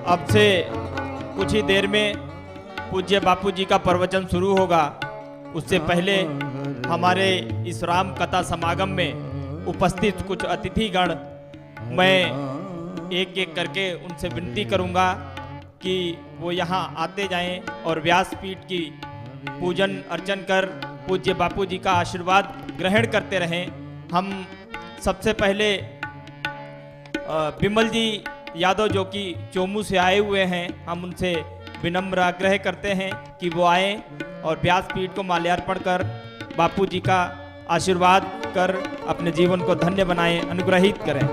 अब से कुछ ही देर में पूज्य बापू जी का प्रवचन शुरू होगा। उससे पहले हमारे इस राम कथा समागम में उपस्थित कुछ अतिथिगण, मैं एक एक करके उनसे विनती करूंगा कि वो यहाँ आते जाएं और व्यासपीठ की पूजन अर्चन कर पूज्य बापू जी का आशीर्वाद ग्रहण करते रहें। हम सबसे पहले विमल जी यादव जो कि चोमू से आए हुए हैं, हम उनसे विनम्र आग्रह करते हैं कि वो आए और व्यासपीठ को माल्यार्पण कर बापू जी का आशीर्वाद कर अपने जीवन को धन्य बनाएं, अनुग्रहित करें।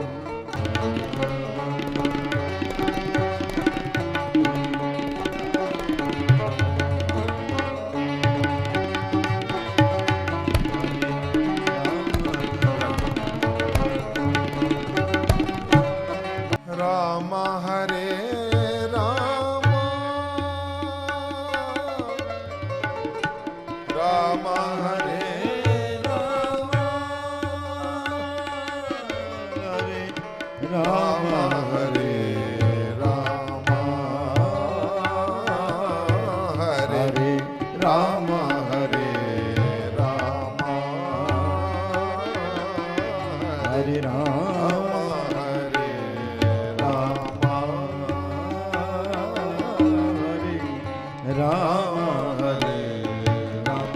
राम हरे राम राम हरे राम हरे राम हरे राम हरे राम हरे राम हरे राम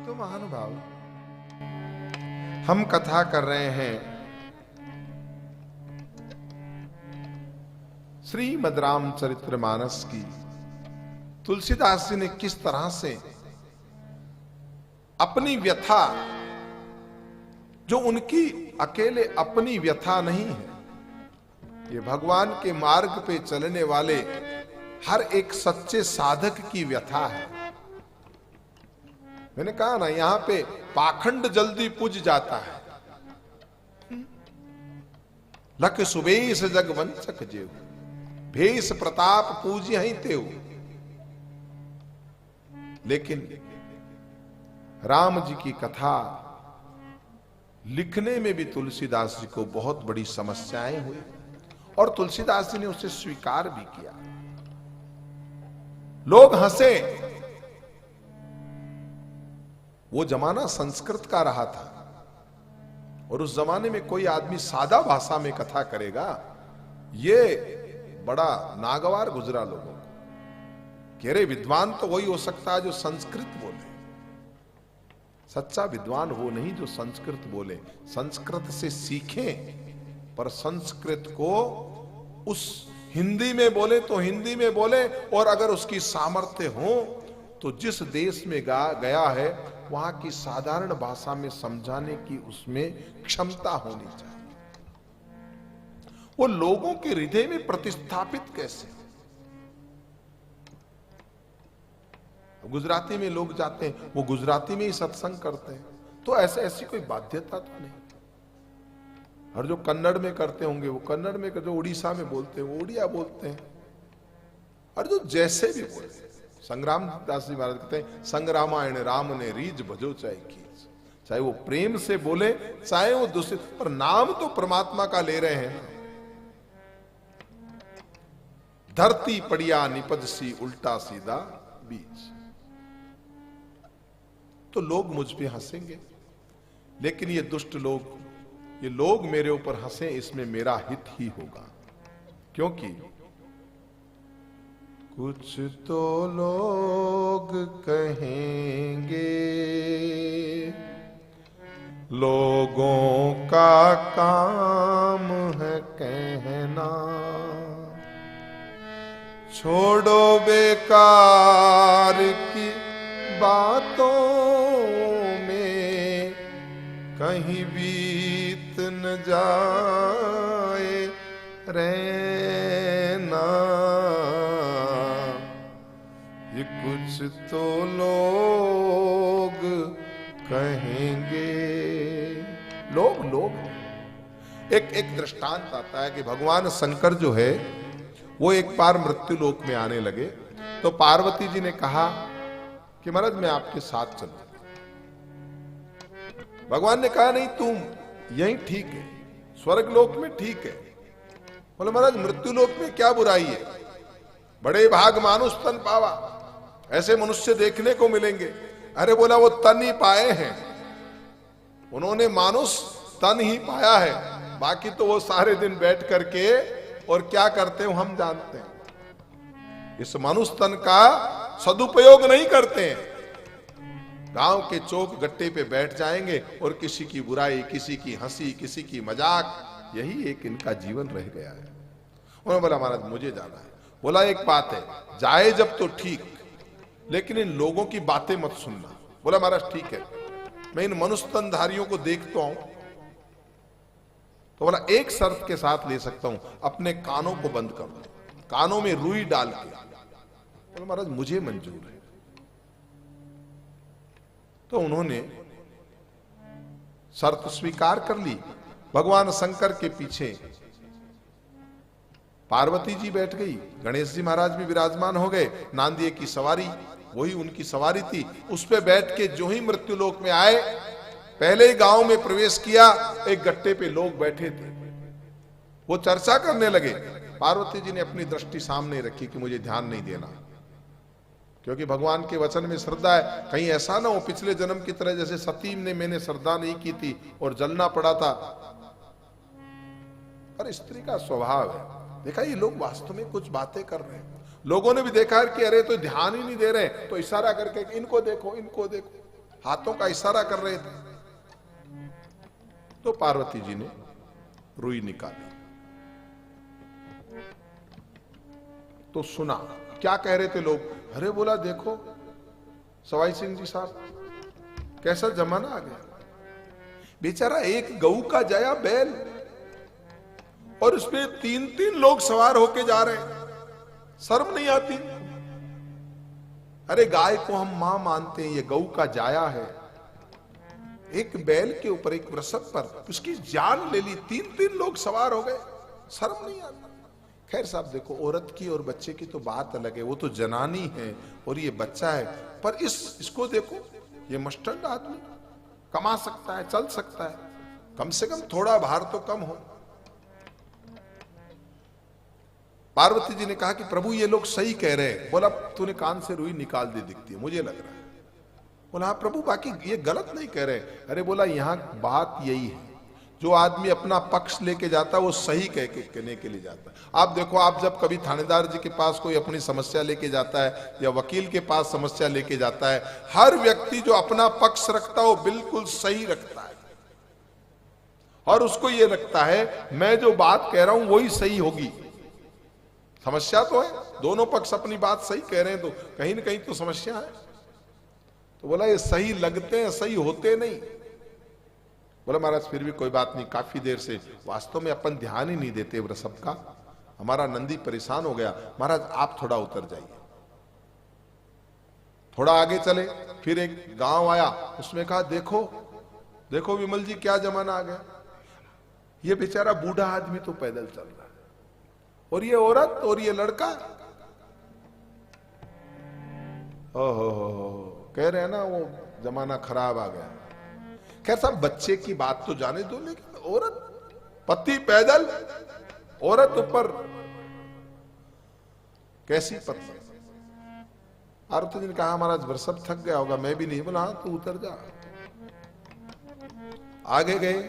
तो महानुभाव, हम कथा कर रहे हैं श्रीमद् रामचरितमानस की। तुलसीदास जी ने किस तरह से अपनी व्यथा, जो उनकी अकेले अपनी व्यथा नहीं है, ये भगवान के मार्ग पे चलने वाले हर एक सच्चे साधक की व्यथा है। मैंने कहा ना, यहां पे पाखंड जल्दी पुज जाता है। लख सुबेश जग वंचक जेव, भेष प्रताप पूज ही तेव। लेकिन राम जी की कथा लिखने में भी तुलसीदास जी को बहुत बड़ी समस्याएं हुई और तुलसीदास जी ने उसे स्वीकार भी किया। लोग हंसे। वो जमाना संस्कृत का रहा था और उस जमाने में कोई आदमी सादा भाषा में कथा करेगा, ये बड़ा नागवार गुजरा लोगों को। कह रहे विद्वान तो वही हो सकता है जो संस्कृत बोले। सच्चा विद्वान वो नहीं जो संस्कृत बोले। संस्कृत से सीखें, पर संस्कृत को उस हिंदी में बोले तो हिंदी में बोले, और अगर उसकी सामर्थ्य हो तो जिस देश में गया है वहां की साधारण भाषा में समझाने की उसमें क्षमता होनी चाहिए। वो लोगों के हृदय में प्रतिस्थापित कैसे। गुजराती में लोग जाते हैं, वो गुजराती में ही सत्संग करते हैं, तो ऐसी कोई बाध्यता तो नहीं। और जो कन्नड़ में करते होंगे वो कन्नड़ में, जो उड़ीसा में बोलते हैं वो उड़िया बोलते हैं, और जो जैसे भी बोलते हैं। संग्राम दास जी महाराज कहते हैं, संग्रामायण राम ने रीज भजो चाहे खींच। चाहे वो प्रेम से बोले, चाहे वो दूसरे, पर नाम तो परमात्मा का ले रहे हैं। धरती पड़िया निपज सी उल्टा सीधा बीच। तो लोग मुझ पे हंसेंगे, लेकिन ये दुष्ट लोग, ये लोग मेरे ऊपर हंसे, इसमें मेरा हित ही होगा। क्योंकि कुछ तो लोग कहेंगे, लोगों का काम है कहना, छोड़ो बेकार की बातों में, कहीं बीत न जाए रहना। ये कुछ तो लोग कहेंगे। लोग एक दृष्टांत आता है कि भगवान शंकर जो है वो एक बार मृत्यु लोक में आने लगे, तो पार्वती जी ने कहा कि महाराज मैं आपके साथ चलूं। भगवान ने कहा नहीं, तुम यहीं ठीक है, स्वर्ग लोक में ठीक है। बोले महाराज मृत्यु लोक में क्या बुराई है, बड़े भाग मानुष तन पावा, ऐसे मनुष्य देखने को मिलेंगे। अरे बोला वो तन ही पाए हैं, उन्होंने मानुष तन ही पाया है, बाकी तो वो सारे दिन बैठ करके और क्या करते हो हम जानते हैं। इस मनुष्य तन का सदुपयोग नहीं करते हैं, गांव के चौक गट्टे पे बैठ जाएंगे और किसी की बुराई, किसी की हंसी, किसी की मजाक, यही एक इनका जीवन रह गया है। उन्होंने बोला महाराज मुझे जाना है। बोला एक बात है, जाए जब तो ठीक, लेकिन इन लोगों की बातें मत सुनना। बोला महाराज ठीक है, मैं इन मनुष्य तनधारियों को देखता हूं, तो बोला एक शर्त के साथ ले सकता हूं, अपने कानों को बंद कर दो, कानों में रुई डाल के। बोला महाराज मुझे मंजूर है। तो उन्होंने शर्त स्वीकार कर ली। भगवान शंकर के पीछे पार्वती जी बैठ गई, गणेश जी महाराज भी विराजमान हो गए, नांदिए की सवारी वही उनकी सवारी थी, उस पे बैठ के जो ही मृत्यु लोक में आए, पहले ही गांव में प्रवेश किया, एक गट्टे पे लोग बैठे थे, वो चर्चा करने लगे। पार्वती जी ने अपनी दृष्टि सामने रखी कि मुझे ध्यान नहीं देना, क्योंकि भगवान के वचन में श्रद्धा है, कहीं ऐसा ना हो पिछले जन्म की तरह जैसे सतीम ने मैंने श्रद्धा नहीं की थी और जलना पड़ा था। पर स्त्री का स्वभाव है। देखा ये लोग वास्तव में कुछ बातें कर रहे हैं, लोगों ने भी देखा कि अरे तो ध्यान ही नहीं दे रहे, तो इशारा करके इनको देखो, इनको देखो, हाथों का इशारा कर रहे थे। तो पार्वती जी ने रुई निकाली, तो सुना क्या कह रहे थे लोग। अरे बोला देखो सवाई सिंह जी साहब कैसा जमाना आ गया, बेचारा एक गऊ का जाया बैल और उसमें 3-3 लोग सवार होके जा रहे हैं, शर्म नहीं आती। अरे गाय को हम मां मानते हैं, ये गऊ का जाया है, एक बैल के ऊपर, एक वृषभ पर उसकी जान ले ली, 3-3 लोग सवार हो गए, शर्म नहीं आती। खैर साहब देखो, औरत की और बच्चे की तो बात अलग है, वो तो जनानी है और ये बच्चा है, पर इसको देखो, ये मस्टर्ड आदमी कमा सकता है, चल सकता है, कम से कम थोड़ा भार तो कम हो। पार्वती जी ने कहा कि प्रभु ये लोग सही कह रहे हैं। बोला तूने कान से रुई निकाल दी दिखती है, मुझे लग रहा है। बोला हाँ प्रभु बाकी ये गलत नहीं कह रहे। अरे बोला यहां बात यही है, जो आदमी अपना पक्ष लेके जाता है वो सही कहने के लिए जाता है। आप देखो, आप जब कभी थानेदार जी के पास कोई अपनी समस्या लेके जाता है या वकील के पास समस्या लेके जाता है, हर व्यक्ति जो अपना पक्ष रखता है वो बिल्कुल सही रखता है और उसको ये लगता है मैं जो बात कह रहा हूं वही सही होगी। समस्या तो है, दोनों पक्ष अपनी बात सही कह रहे हैं, तो कहीं ना कहीं तो समस्या है। तो बोला ये सही लगते हैं, सही होते नहीं। बोला महाराज फिर भी कोई बात नहीं, काफी देर से वास्तव में अपन ध्यान ही नहीं देते वृषभ का, हमारा नंदी परेशान हो गया। महाराज आप थोड़ा उतर जाइए। थोड़ा आगे चले, फिर एक गांव आया, उसमें कहा देखो देखो विमल जी क्या जमाना आ गया, ये बेचारा बूढ़ा आदमी तो पैदल चल रहा है और ये औरत और ये लड़का, ओहो कह रहे हैं ना वो जमाना खराब आ गया। खैर साहब बच्चे की बात तो जाने दो, लेकिन औरत, पति पैदल, औरत ऊपर, कैसी पत्नी। आरती जी ने कहा महाराज वृषभ थक गया होगा, मैं भी नहीं। बोला हाँ तू उतर जा। आगे गए,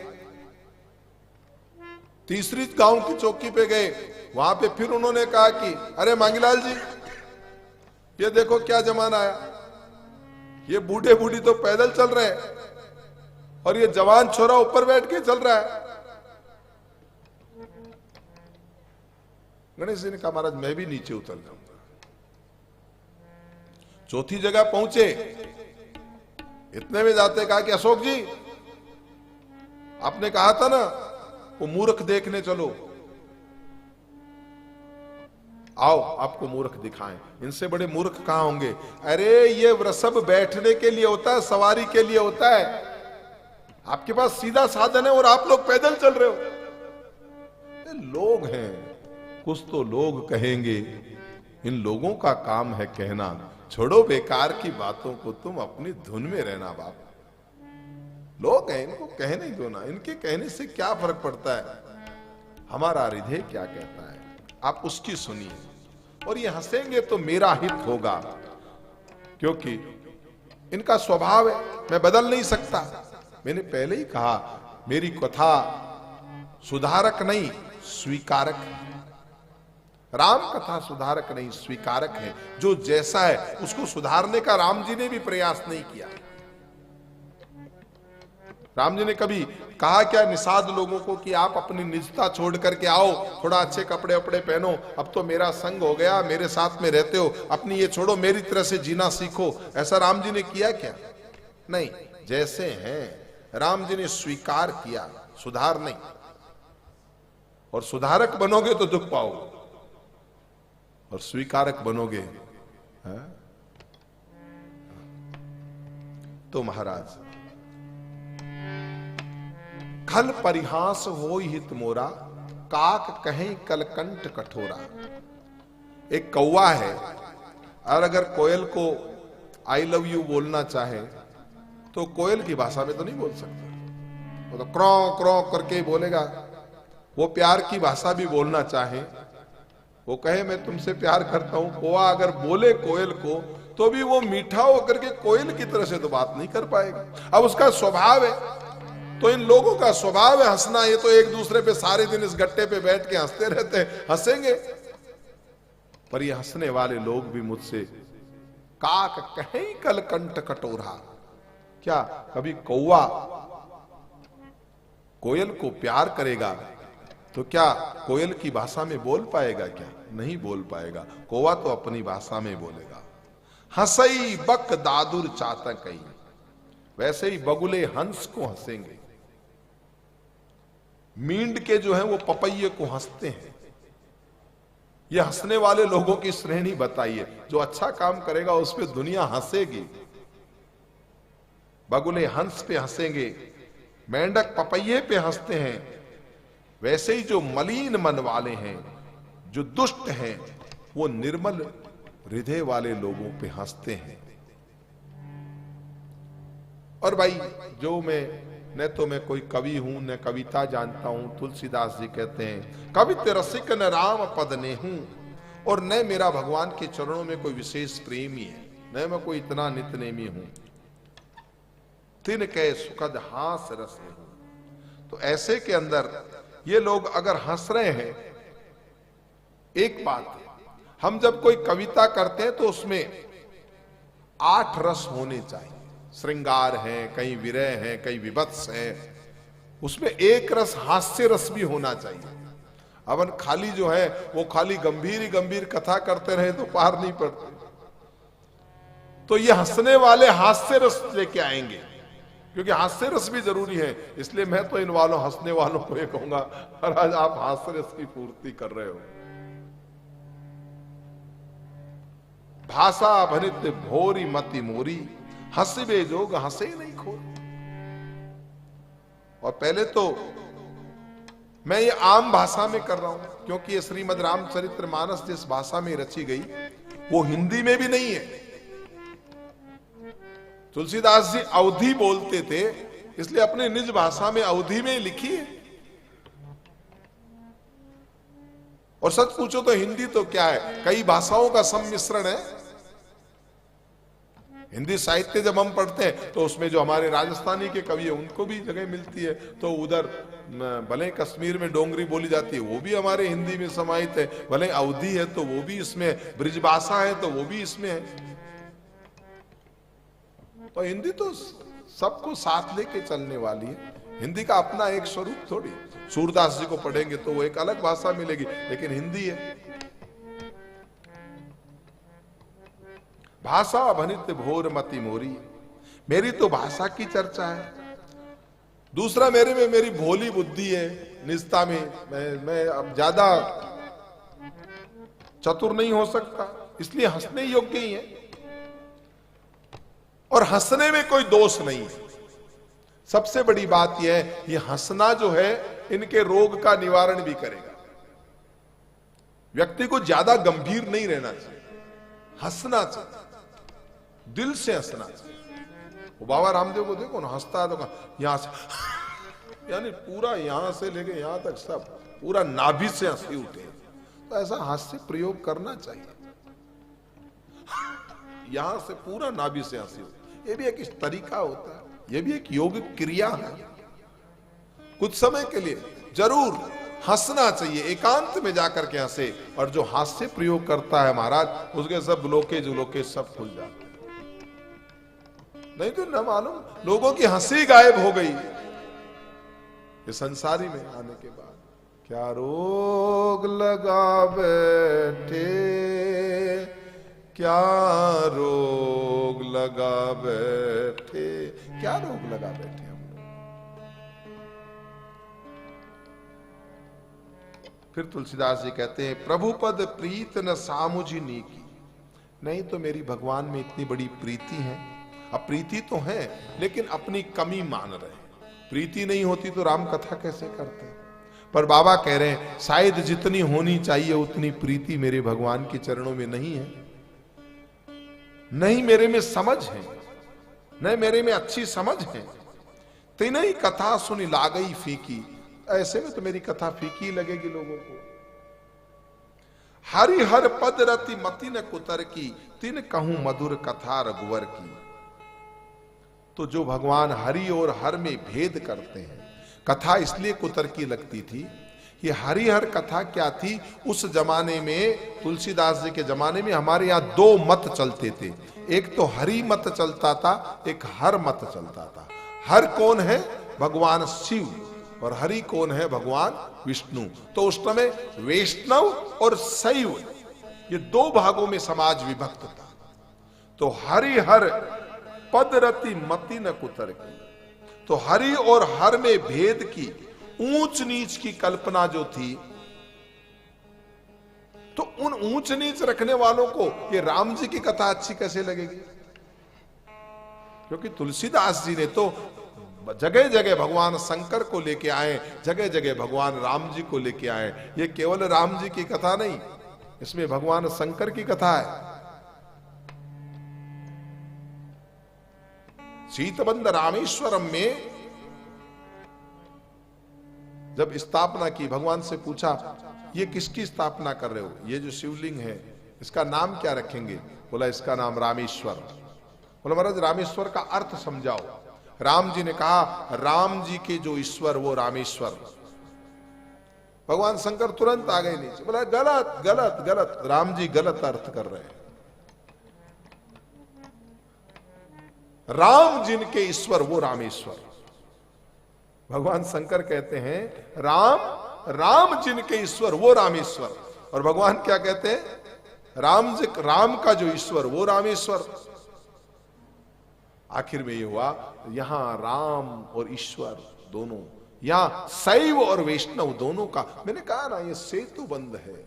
तीसरी गांव की चौकी पे गए, वहां पे फिर उन्होंने कहा कि अरे मांगीलाल जी ये देखो क्या जमाना आया, ये बूढ़े बूढ़ी तो पैदल चल रहे हैं और ये जवान छोरा ऊपर बैठ के चल रहा है। गणेश जी ने कहा महाराज मैं भी नीचे उतर जाऊंगा। चौथी जगह पहुंचे, इतने में जाते कहा कि अशोक जी आपने कहा था ना वो मूर्ख देखने चलो, आओ आपको मूर्ख दिखाएं। इनसे बड़े मूर्ख कहां होंगे। अरे ये वृषभ बैठने के लिए होता है, सवारी के लिए होता है। आपके पास सीधा साधन है और आप लोग पैदल चल रहे हो। अरे लोग हैं, कुछ तो लोग कहेंगे, इन लोगों का काम है कहना। छोड़ो बेकार की बातों को, तुम अपनी धुन में रहना बाप। लोग हैं, इनको कहने ही दो ना, इनके कहने से क्या फर्क पड़ता है। हमारा हृदय क्या कहता है, आप उसकी सुनिए। और ये हंसेंगे तो मेरा हित होगा, क्योंकि इनका स्वभाव है, मैं बदल नहीं सकता। मैंने पहले ही कहा, मेरी कथा सुधारक नहीं स्वीकारक है। राम कथा सुधारक नहीं स्वीकारक है। जो जैसा है उसको सुधारने का राम जी ने भी प्रयास नहीं किया। राम जी ने कभी कहा क्या निषाद लोगों को कि आप अपनी निजता छोड़ करके आओ, थोड़ा अच्छे कपड़े वपड़े पहनो, अब तो मेरा संग हो गया, मेरे साथ में रहते हो, अपनी ये छोड़ो, मेरी तरह से जीना सीखो। ऐसा राम जी ने किया क्या? नहीं। जैसे हैं राम जी ने स्वीकार किया, सुधार नहीं। और सुधारक बनोगे तो दुख पाओगे, और स्वीकारक बनोगे तो महाराज खल परिहास होई हित मोरा, काक कहें कलकंठ कठोरा। एक कौवा है, और अगर कोयल को आई लव यू बोलना चाहे तो कोयल की भाषा में तो नहीं बोल सकता, वो तो क्रो क्रो करके बोलेगा। वो प्यार की भाषा भी बोलना चाहे, वो कहे मैं तुमसे प्यार करता हूं, कौवा अगर बोले कोयल को तो भी वो मीठा होकर के कोयल की तरह से तो बात नहीं कर पाएगा। अब उसका स्वभाव है, तो इन लोगों का स्वभाव है हंसना। ये तो एक दूसरे पे सारे दिन इस गट्टे पे बैठ के हंसते रहते हैं, हंसेंगे। पर ये हंसने वाले लोग भी मुझसे काक कहें कलकंठ कटोरा। क्या कभी कौवा कोयल को प्यार करेगा तो क्या कोयल की भाषा में बोल पाएगा? क्या नहीं बोल पाएगा। कौवा तो अपनी भाषा में बोलेगा। हंसई बक दादुर चातकई, वैसे ही बगुले हंस को हंसेंगे। मींड के जो है वो पपैये को हंसते हैं। ये हंसने वाले लोगों की श्रेणी बताइए। जो अच्छा काम करेगा उस पर दुनिया हंसेगी। बगुले हंस पे हंसेंगे, मेंढक पपैये पे हंसते हैं। वैसे ही जो मलिन मन वाले हैं, जो दुष्ट हैं, वो निर्मल हृदय वाले लोगों पे हंसते हैं। और भाई जो न तो मैं कोई कवि हूं न कविता जानता हूं। तुलसीदास जी कहते हैं कवित रसिक न राम पद ने हूं, और न मेरा भगवान के चरणों में कोई विशेष प्रेमी है, न मैं कोई इतना नितनेमी हूं। तिन कह सुखद हास रस में हूं। तो ऐसे के अंदर ये लोग अगर हंस रहे हैं, एक बात है, हम जब कोई कविता करते हैं तो उसमें 8 रस होने चाहिए। श्रृंगार है, कहीं विरह है, कहीं विभत्स है, उसमें एक रस हास्य रस भी होना चाहिए। अपन खाली जो है वो खाली गंभीर ही गंभीर कथा करते रहे तो पार नहीं पड़ते। तो ये हंसने वाले हास्य रस लेके आएंगे, क्योंकि हास्य रस भी जरूरी है। इसलिए मैं तो इन वालों हंसने वालों को ये कहूंगा, और आज आप हास्य रस की पूर्ति कर रहे हो। भाषा भनित भोरी मति मोरी, हंसबे जोग हंसे नहीं खोर। और पहले तो मैं ये आम भाषा में कर रहा हूं, क्योंकि ये श्रीमद् रामचरितमानस जिस भाषा में रची गई वो हिंदी में भी नहीं है। तुलसीदास जी अवधी बोलते थे, इसलिए अपने निज भाषा में अवधी में लिखी है। और सच पूछो तो हिंदी तो क्या है, कई भाषाओं का सम्मिश्रण है। हिंदी साहित्य जब हम पढ़ते हैं तो उसमें जो हमारे राजस्थानी के कवि है उनको भी जगह मिलती है। तो उधर भले कश्मीर में डोंगरी बोली जाती है, वो भी हमारे हिंदी में समाहित है। भले अवधी है तो वो भी इसमें, ब्रिजभाषा है तो वो भी इसमें है। तो हिंदी तो सबको साथ लेके चलने वाली है। हिंदी का अपना एक स्वरूप थोड़ी। सूरदास जी को पढ़ेंगे तो वो एक अलग भाषा मिलेगी, लेकिन हिंदी है। भाषा भनित भोर मति मोरी, मेरी तो भाषा की चर्चा है। दूसरा मेरे में मेरी भोली बुद्धि है, निजता में मैं अब ज्यादा चतुर नहीं हो सकता, इसलिए हंसने योग्य ही है। और हंसने में कोई दोष नहीं है। सबसे बड़ी बात यह है, ये हंसना जो है इनके रोग का निवारण भी करेगा। व्यक्ति को ज्यादा गंभीर नहीं रहना चाहिए, हंसना चाहिए, दिल से हंसना चाहिए। वो बाबा रामदेव को देखो ना, हंसता है तो यहां से यानी पूरा यहां से लेके यहां तक सब पूरा नाभि से हंसी उठे। तो ऐसा हास्य प्रयोग करना चाहिए, यहां से पूरा नाभि से हंसी उठे। ये भी एक तरीका होता है, ये भी एक योग क्रिया है। कुछ समय के लिए जरूर हंसना चाहिए, एकांत में जाकर के हंसे। और जो हास्य प्रयोग करता है महाराज, उसके सब ब्लॉकेज सब खुल जाते हैं। नहीं तो न मालूम लोगों की हंसी गायब हो गई ये संसारी में आने के बाद। क्या रोग लगा बैठे, क्या रोग लगा बैठे, क्या रोग लगा बैठे हम लोग। फिर तुलसीदास जी कहते हैं, प्रभु पद प्रीत न सामुझी नीकी। नहीं तो मेरी भगवान में इतनी बड़ी प्रीति है। अब प्रीति तो है लेकिन अपनी कमी मान रहे हैं। प्रीति नहीं होती तो राम कथा कैसे करते। पर बाबा कह रहे हैं शायद जितनी होनी चाहिए उतनी प्रीति मेरे भगवान के चरणों में नहीं है। नहीं मेरे में समझ है, नहीं मेरे में अच्छी समझ है। तीन ही कथा सुनी ला गई फीकी। ऐसे में तो मेरी कथा फीकी लगेगी लोगों को। हरि हर पद रति मति न कुतर की, तिन कहूं मधुर कथा रघुवर की। तो जो भगवान हरि और हर में भेद करते हैं, कथा इसलिए कुतर की लगती थी। ये हरिहर कथा क्या थी उस जमाने में, तुलसीदास जी के जमाने में हमारे यहां दो मत चलते थे। एक तो हरि मत चलता था, एक हर मत चलता था। हर कौन है? भगवान शिव। और हरि कौन है? भगवान विष्णु। तो उस समय वैष्णव और शैव ये दो भागों में समाज विभक्त था। तो हरिहर पद रति मति न कुतर की। तो हरि और हर में भेद की, ऊंच नीच की कल्पना जो थी, तो उन ऊंच नीच रखने वालों को ये राम जी की कथा अच्छी कैसे लगेगी? क्योंकि तुलसीदास जी ने तो जगह जगह भगवान शंकर को लेके आए, जगह जगह भगवान राम जी को लेके आए। ये केवल राम जी की कथा नहीं, इसमें भगवान शंकर की कथा है। सीतबंध रामेश्वरम में जब स्थापना की, भगवान से पूछा ये किसकी स्थापना कर रहे हो? ये जो शिवलिंग है इसका नाम क्या रखेंगे? बोला इसका नाम रामेश्वर। बोला महाराज रामेश्वर का अर्थ समझाओ। राम जी ने कहा राम जी के जो ईश्वर वो रामेश्वर। भगवान शंकर तुरंत आ गए नीचे, बोला गलत गलत गलत, राम जी गलत अर्थ कर रहे हैं। राम जिनके ईश्वर वो रामेश्वर। भगवान शंकर कहते हैं राम जिनके ईश्वर वो रामेश्वर। और भगवान क्या कहते हैं? राम का जो ईश्वर वो रामेश्वर। आखिर में ये हुआ यहां राम और ईश्वर दोनों, यहां शैव और वैष्णव दोनों का, मैंने कहा ना ये सेतु बंध है।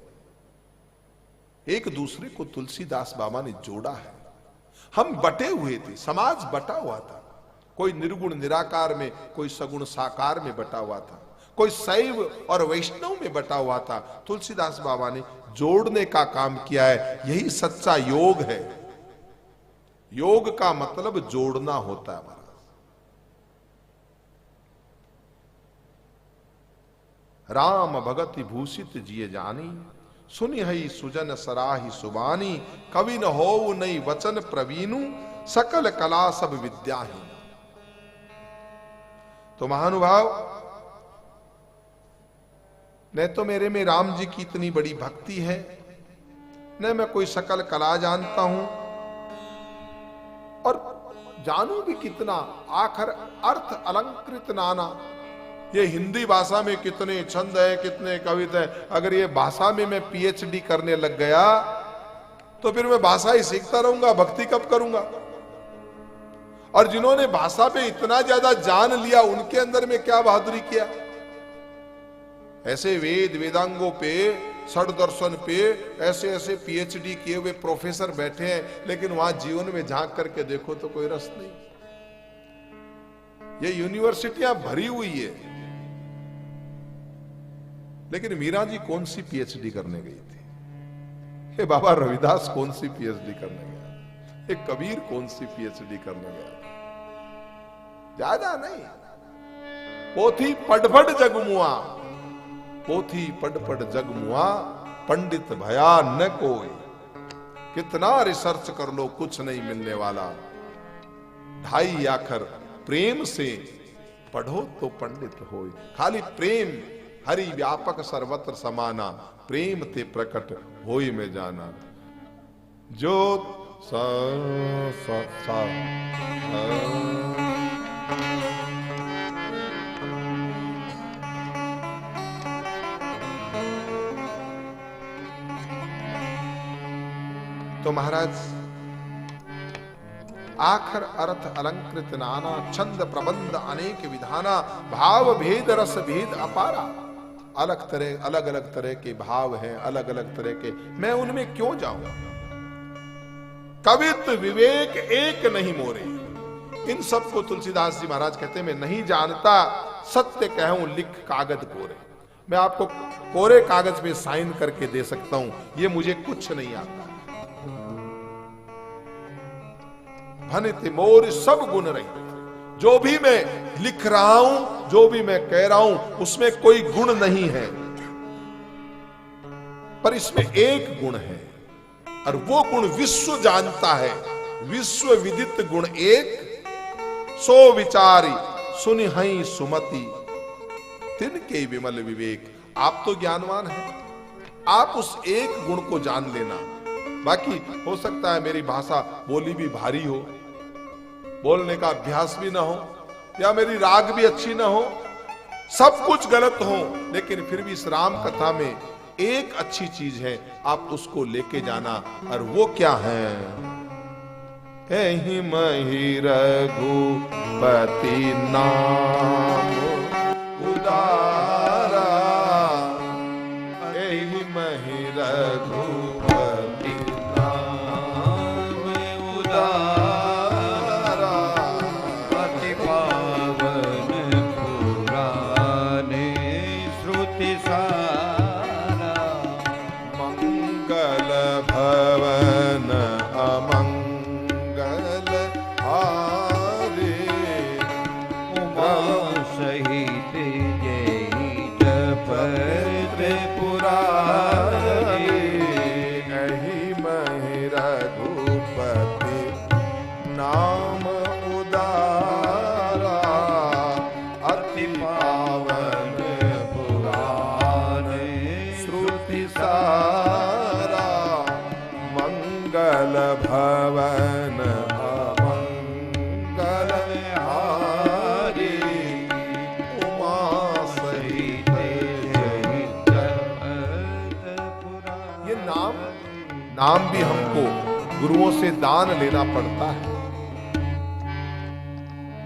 एक दूसरे को तुलसीदास बाबा ने जोड़ा है। हम बटे हुए थे, समाज बटा हुआ था। कोई निर्गुण निराकार में, कोई सगुण साकार में बटा हुआ था, कोई शैव और वैष्णव में बटा हुआ था। तुलसीदास बाबा ने जोड़ने का काम किया है। यही सच्चा योग है। योग का मतलब जोड़ना होता है महाराज। राम भगति भूषित जिये जानी, सुनि हई सुजन सराही सुबानी। कवि न हो नई वचन प्रवीणु, सकल कला सब विद्याहीन। तो महानुभाव, न तो मेरे में राम जी की इतनी बड़ी भक्ति है, न मैं कोई सकल कला जानता हूं, और जानू भी कितना, आखिर अर्थ अलंकृत नाना। ये हिंदी भाषा में कितने छंद है, कितने कविता है। अगर ये भाषा में मैं पीएचडी करने लग गया तो फिर मैं भाषा ही सीखता रहूंगा, भक्ति कब करूंगा? और जिन्होंने भाषा पे इतना ज्यादा जान लिया उनके अंदर में क्या बहादुरी किया। ऐसे वेद वेदांगों पे, षड दर्शन पे ऐसे ऐसे पीएचडी किए हुए प्रोफेसर बैठे हैं, लेकिन वहां जीवन में झांक करके देखो तो कोई रस नहीं। ये यूनिवर्सिटियां भरी हुई है, लेकिन मीरा जी कौन सी पीएचडी करने गई थी? ये बाबा रविदास कौन सी पीएचडी करने गया, ये कबीर कौन सी पीएचडी करने गया, ज्यादा नहीं। पोथी पढ़ जगमुआ, पोथी पढ़ जगमुआ, पंडित भया न कोई। कितना रिसर्च कर लो कुछ नहीं मिलने वाला। 2.5 आखर प्रेम से पढ़ो तो पंडित होय। खाली प्रेम हरि व्यापक सर्वत्र समाना, प्रेम ते प्रकट होय में जाना। जो सा, सा, सा, तो महाराज आखर अर्थ अलंकृत नाना, छंद प्रबंध अनेक विधाना, भाव भेद रस भेद अपारा। अलग अलग तरह के भाव हैं, अलग अलग तरह के, मैं उनमें क्यों जाऊं। कवित्व विवेक एक नहीं मोरे। इन सबको तुलसीदास जी महाराज कहते हैं, मैं नहीं जानता सत्य कहूं लिख कागज कोरे। मैं आपको कोरे कागज पे साइन करके दे सकता हूं, ये मुझे कुछ नहीं आता। भनित मोर सब गुण रही। जो भी मैं लिख रहा हूं, जो भी मैं कह रहा हूं, उसमें कोई गुण नहीं है, पर इसमें एक गुण है, और वो गुण विश्व जानता है। विश्व विदित गुण एक, सो विचारी सुनि हई सुमति, तिनके विमल विवेक। आप तो ज्ञानवान हैं, आप उस एक गुण को जान लेना। बाकी हो सकता है मेरी भाषा बोली भी भारी हो, बोलने का अभ्यास भी ना हो, या मेरी राग भी अच्छी ना हो, सब कुछ गलत हो, लेकिन फिर भी इस राम कथा में एक अच्छी चीज है, आप उसको लेके जाना। और वो क्या है? एहि महि रघुपति नाम उदारा, एहि महि रघुपति नाम उदारा, अति पावन पुराने श्रुति सारा, मंगल भवन अमंगल हारे, उमा सहित जय जपत पुरारी, एहि महि रघुपति नाम उदारा, अति पावन पुराने श्रुति सारा, मंगल भवन अमंगल हारी, उमा सहित जय जपत पुरारी। ये नाम भी हमको गुरुओं से दान लेना पड़ता है।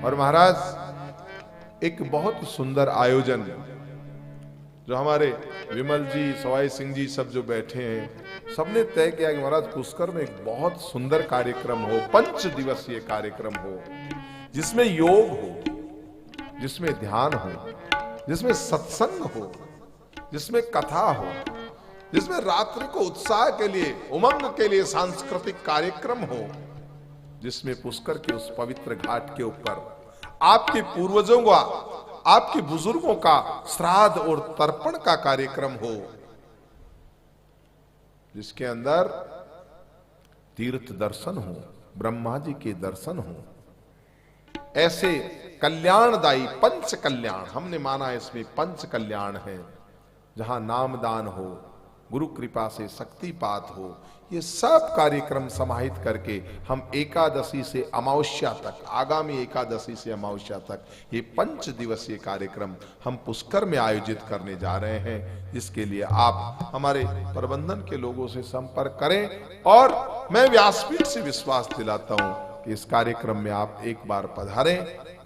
और महाराज एक बहुत सुंदर आयोजन जो हमारे विमल जी, सवाई सिंह जी सब जो बैठे हैं, सबने तय किया कि महाराज पुष्कर में एक बहुत सुंदर कार्यक्रम हो, 5 दिवसीय कार्यक्रम हो, जिसमें योग हो, जिसमें ध्यान हो, जिसमें सत्संग हो, जिसमें कथा हो, जिसमें रात्रि को उत्साह के लिए, उमंग के लिए सांस्कृतिक कार्यक्रम हो, जिसमें पुष्कर के उस पवित्र घाट के ऊपर आपके पूर्वजों का, आपके बुजुर्गों का श्राद्ध और तर्पण का कार्यक्रम हो, जिसके अंदर तीर्थ दर्शन हो, ब्रह्मा जी के दर्शन हो। ऐसे कल्याणदायी 5 कल्याण हमने माना, इसमें 5 कल्याण है, जहां नामदान हो, गुरु कृपा से शक्तिपात हो, ये सब कार्यक्रम समाहित करके हम एकादशी से अमावस्या तक, आगामी एकादशी से अमावस्या तक ये 5 दिवसीय कार्यक्रम हम पुष्कर में आयोजित करने जा रहे हैं, जिसके लिए आप हमारे प्रबंधन के लोगों से संपर्क करें। और मैं व्यासपीठ से विश्वास दिलाता हूं कि इस कार्यक्रम में आप एक बार पधारें।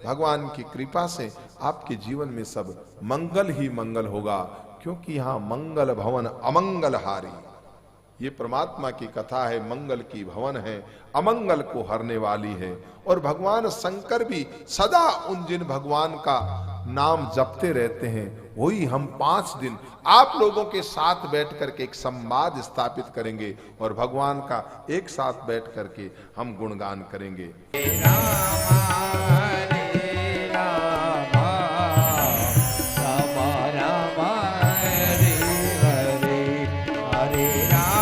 भगवान की कृपा से आपके जीवन में सब मंगल ही मंगल होगा, क्योंकि यहां मंगल भवन अमंगल हारी। ये परमात्मा की कथा है, मंगल की भवन है, अमंगल को हरने वाली है। और भगवान शंकर भी सदा उन जिन भगवान का नाम जपते रहते हैं, वही हम 5 दिन आप लोगों के साथ बैठ करके एक संवाद स्थापित करेंगे और भगवान का एक साथ बैठ करके हम गुणगान करेंगे। राम राम हरे हरे हरे राम